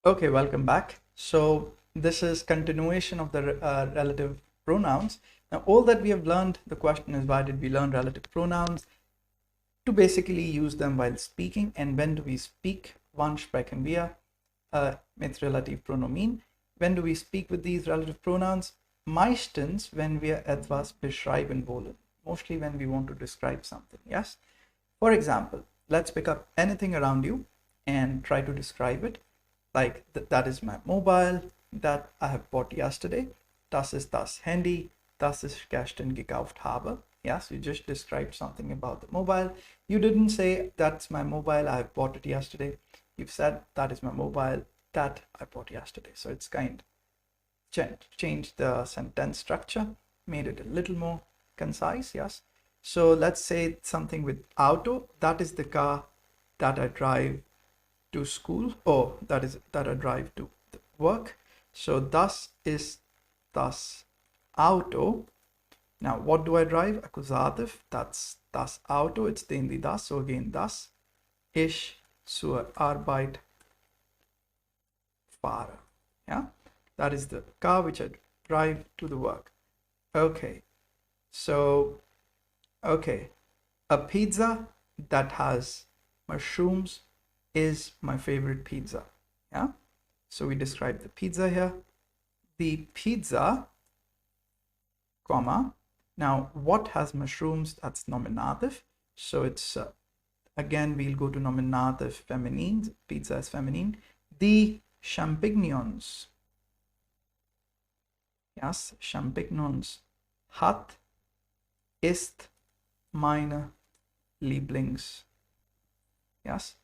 Okay, welcome back. So this is continuation of the relative pronouns. Now, all that we have learned, the question is why did we learn relative pronouns? To basically use them while speaking. And when do we speak? Wann sprechen wir mit Relativpronomen? When do we speak with these relative pronouns? Meistens, wenn wir etwas beschreiben wollen. Mostly when we want to describe something, yes? For example, let's pick up anything around you and try to describe it. Like that is my mobile that I have bought yesterday. Das ist das Handy, das ich gestern gekauft habe. Yes, you just described something about the mobile. You didn't say that's my mobile, I have bought it yesterday. You've said that is my mobile that I bought yesterday. So it's kind changed the sentence structure, made it a little more concise. Yes. So let's say something with auto. That is the car that I drive to school, or that I drive to work. So das ist das Auto. Now what do I drive? Accusative. That's das Auto. It's the das. So again das. Ich zur Arbeit fahre. Yeah, that is the car which I drive to the work. Okay, so okay, a pizza that has mushrooms is my favorite pizza. Yeah, so we describe the pizza here. The pizza, comma. Now what has mushrooms? That's nominative. So it's again we'll go to nominative feminine. Pizza is feminine. The champignons. Yes, champignons. Hat ist meine Lieblings. Yes,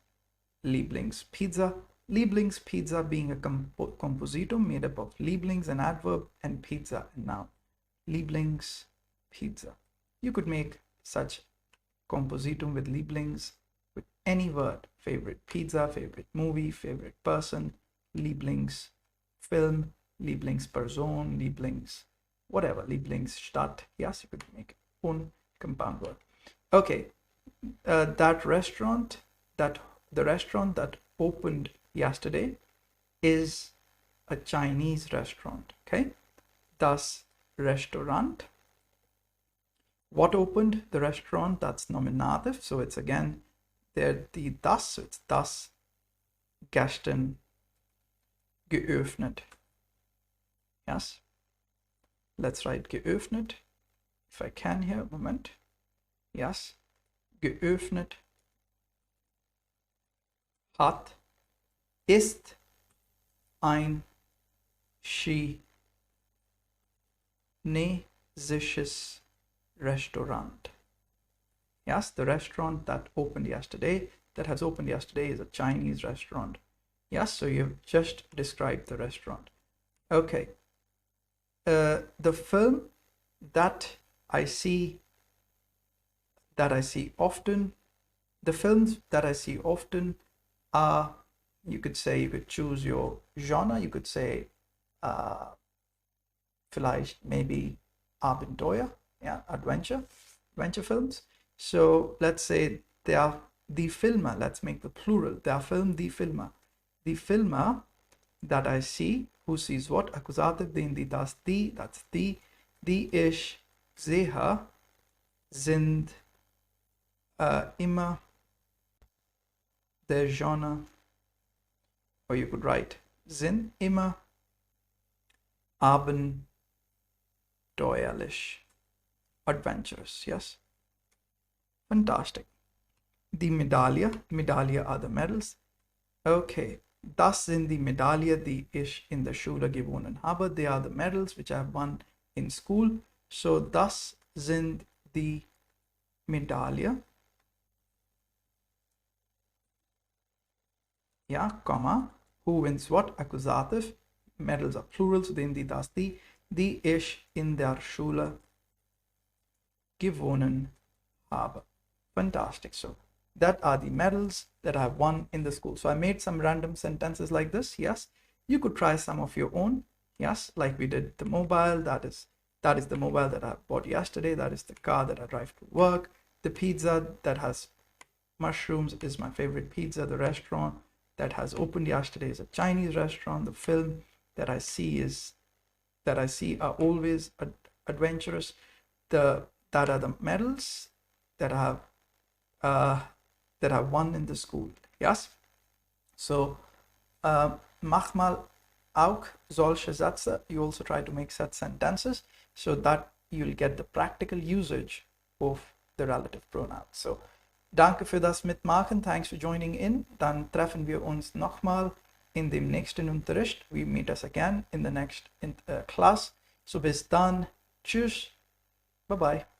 Lieblingspizza. Lieblingspizza being a compositum made up of Lieblings, an adverb, and pizza, a noun. Lieblingspizza. You could make such compositum with Lieblings with any word. Favorite pizza, favorite movie, favorite person, Lieblingsfilm, Lieblingsperson, Lieblings, whatever, Lieblingsstadt. Yes, you could make one compound word. Okay, the restaurant that opened yesterday is a Chinese restaurant. Okay, das Restaurant. What opened the restaurant? That's nominative, so it's again there the das, so it's das gestern geöffnet. Yes, let's write geöffnet if I can here. Moment. Yes, geöffnet hat ist ein chinesisches Restaurant. Yes, the restaurant that opened yesterday, that has opened yesterday, is a Chinese restaurant. Yes, so you've just described the restaurant. Okay. The film that I see often, the films that I see often are, you could say, you could choose your genre, you could say vielleicht maybe Abenteuer, yeah, adventure films. So let's say they are die Filme, let's make the plural, der Film, die Filme. Die Filme that I see, who sees what? Accusative, den, die, das, die, that's die ich sehe, sind immer der Genre, or you could write, sind immer abenteuerlich, adventures. Yes, fantastic. Die Medaille are the medals. Okay, das sind die Medaille, die ich in der Schule gewonnen habe. They are the medals which I have won in school. So das sind die Medaille. Ja, comma. Who wins what? Accusative. Medals are plural, so den, die, das, die ich in der Schule gewonnen habe. Fantastic. So that are the medals that I have won in the school. So I made some random sentences like this. Yes, you could try some of your own. Yes, like we did the mobile. That is the mobile that I bought yesterday. That is the car that I drive to work. The pizza that has mushrooms is my favorite pizza. The restaurant that has opened yesterday is a Chinese restaurant. The film that I see are always adventurous. That are the medals that have won in the school. Yes. So mach mal auch solche Sätze. You also try to make such sentences so that you'll get the practical usage of the relative pronouns. So danke für das Mitmachen. Thanks for joining in. Dann treffen wir uns nochmal in dem nächsten Unterricht. We meet us again in the next class. So bis dann. Tschüss. Bye bye.